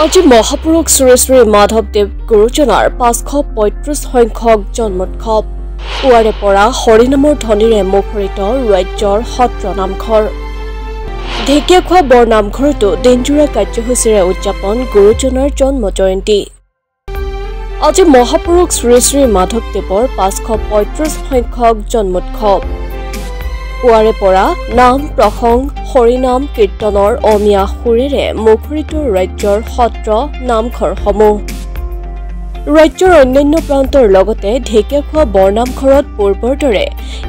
আজি মহাপুৰুষ শ্ৰী শ্ৰী মাধৱদেৱ গুৰুজনাৰ 535 সংখ্যক জন্মোৎসৱ পুৱাৰে পৰা হৰিনামৰ ধ্বনিৰে মুখৰিত ৰাজ্যৰ সত্ৰ নামঘৰ ঢেকীয়াখোৱা বৰ নামঘৰতো দিনজোৰা কাৰ্যসূচীৰে উদযাপন গুৰুজনাৰ জন্ম জয়ন্তী আজি মহাপুৰুষ শ্ৰী শ্ৰী মাধৱদেৱৰ 535 সংখ্যক জন্মোৎসৱ পুৱাৰে পৰা নাম প্ৰসংগ হৰিনাম কীৰ্তনৰ অমিয়া সুৰেৰে মুখৰিত ৰাজ্যৰ সত্ৰ নামঘৰসমূহ ৰাজ্যৰ অন্যান্য প্ৰান্তৰ লগতে ঢেকীয়াখোৱা বৰনামঘৰত পূৰ্বৰ দৰে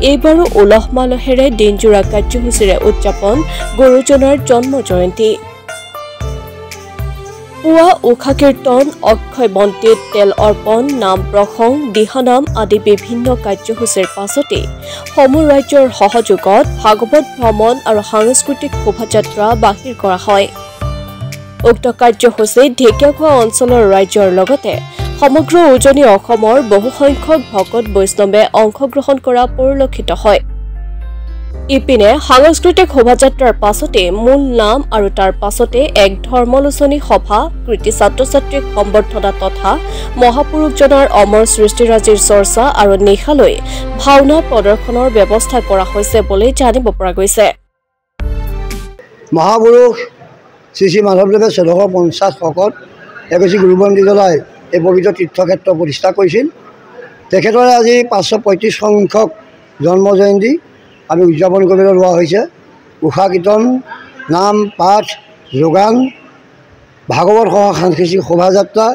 এইবাৰো উলহ মালহেৰে দিনজোৰা কাৰ্যসূচীৰে উদযাপন গুৰুজনাৰ জন্ম জয়ন্তী পুৱা উষা কীৰ্তন অক্ষয় বন্তিত তেল অৰ্পণ নাম প্ৰসংগ দিহানাম আদি বিভিন্ন কাৰ্যসূচীৰ পাছতে সমূহ ৰাজ্যৰ সহযোগত ভাগৱত ভ্ৰমণ আৰু সাংস্কৃতিক শোভাযাত্ৰা বাহিৰ কৰা হয় উক্ত কাৰ্যসূচীত ঢেকীয়াখোৱা অঞ্চলৰ ৰাজ্যৰ লগতে সমগ্ৰ উজনি অসমৰ বহুসংখ্যক ভকত বৈষ্ণৱে অংশগ্ৰহণ কৰা পৰিলক্ষিত হয় ইপিনে সাংস্কৃতিক শোভাযাত্ৰাৰ পাছতে মূল নাম আৰু তাৰ পাছতে এক ধৰ্মলোচনী সভা কৃতি ছাত্ৰ ছাত্ৰীক সম্বৰ্ধনা তথা মহাপুৰুষজনাৰ অমৰ সৃষ্টিৰাজিৰ চৰ্চা আৰু নিশালৈ ভাওনা প্ৰদৰ্শনৰ ব্যৱস্থা কৰা হৈছে বুলি জানিব পৰা গৈছে মহাপুৰুষ শ্ৰী শ্ৰী মাধৱদেৱে 1450 শকত এগছি গুৰুবন্দী জ্বলাই এই পবিত্ৰ তীৰ্থক্ষেত্ৰ প্ৰতিষ্ঠা কৰিছিল তেখেতৰে আজি 535 সংখ্যক জন্ম জয়ন্তী আমি উদযাপন কৰিবলৈ লোৱা হৈছে উষা কীৰ্তন নাম পাঠ যোগান ভাগৱত সহ সাংস্কৃতিক শোভাযাত্ৰা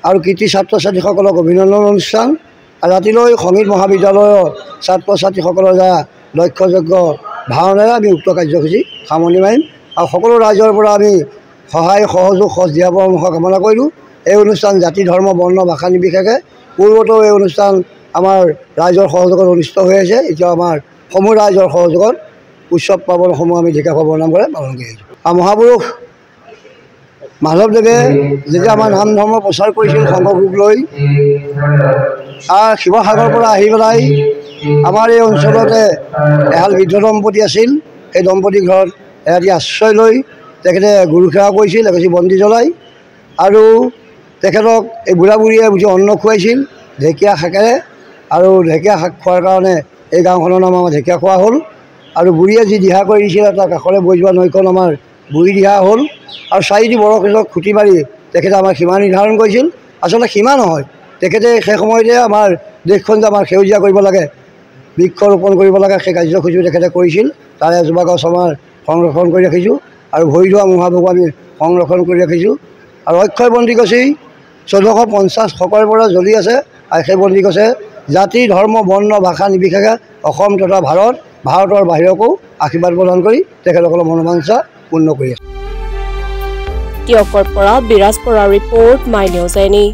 আৰু কৃতি ছাত্ৰ ছাত্ৰীসকলক অভিনন্দন অনুষ্ঠান আৰু ৰাতিলৈ সংগীত মহাবিদ্যালয়ৰ ছাত্ৰ ছাত্ৰীসকলৰ দ্বাৰা লক্ষ্যযোগ্য ভাওনাৰে আমি উক্ত কাৰ্যসূচী সামৰণি মাৰিম আৰু সকলো ৰাইজৰ পৰা আমি সহায় সহযোগ সঁচ দিয়া পৰামৰ্শ কামনা কৰিলোঁ এই অনুষ্ঠান জাতি ধৰ্ম বৰ্ণ ভাষা নিৰ্বিশেষে পূৰ্বতেও এই অনুষ্ঠান আমাৰ ৰাইজৰ সহযোগত অনুষ্ঠিত হৈ আছে এতিয়া আমাৰ সমূহ ৰাইজৰ সহযোগত উৎসৱ পাৰ্বণসমূহ আমি ঢেকীয়াখোৱা বৰনামঘৰে পালন কৰি আহিছোঁ আৰু মহাপুৰুষ মাধৱদেৱে যেতিয়া আমাৰ নাম ধৰ্ম প্ৰচাৰ কৰিছিল সংঘৰূপ লৈ আৰু শিৱসাগৰৰ পৰা আহি পেলাই আমাৰ এই অঞ্চলতে এহাল বৃদ্ধ দম্পতী আছিল সেই দম্পতীৰ ঘৰত এৰাতি আশ্ৰয় লৈ তেখেতে গুৰু সেৱা কৰিছিল এগছি বন্তি জ্বলাই আৰু তেখেতক এই বুঢ়া বুঢ়ীয়ে বুজি অন্ন খুৱাইছিল ঢেকীয়া শাকেৰে আৰু ঢেকীয়া শাক খোৱাৰ কাৰণে এই গাঁওখনৰ নাম আমাৰ ঢেকীয়াখোৱা হ'ল আৰু বুঢ়ীয়ে যি দিহা কৰি দিছিলে তাৰ কাষলৈ বৈ যোৱা নৈখন আমাৰ বুঢ়ী দিহা হ'ল আৰু 4টি বৰগছক খুঁটি মাৰি তেখেতে আমাৰ সীমা নিৰ্ধাৰণ কৰিছিল আচলতে সীমা নহয় তেখেতে সেই সময়তে আমাৰ দেশখন যে আমাৰ সেউজীয়া কৰিব লাগে বৃক্ষ ৰোপণ কৰিব লাগে সেই কাৰ্যসূচীও তেখেতে কৰিছিল তাৰে এজোপা গছ আমাৰ সংৰক্ষণ কৰি ৰাখিছোঁ আৰু ভৰি ধোৱা মহাভোগ আমি সংৰক্ষণ কৰি ৰাখিছোঁ আৰু অক্ষয় বন্তি গছি 1450 শকৰ পৰা জ্বলি আছে আৰু সেই বন্তি গছে জাতি ধৰ্ম বৰ্ণ ভাষা নিৰ্বিশেষে অসম তথা ভাৰতৰ বাহিৰকো আশীৰ্বাদ প্ৰদান কৰি তেখেতসকলৰ মনোবাঞ্ছা পূৰ্ণ কৰি আছে টিয়কৰ পৰা বিৰাজ পৰা ৰিপৰ্ট মাই নিউজ এনি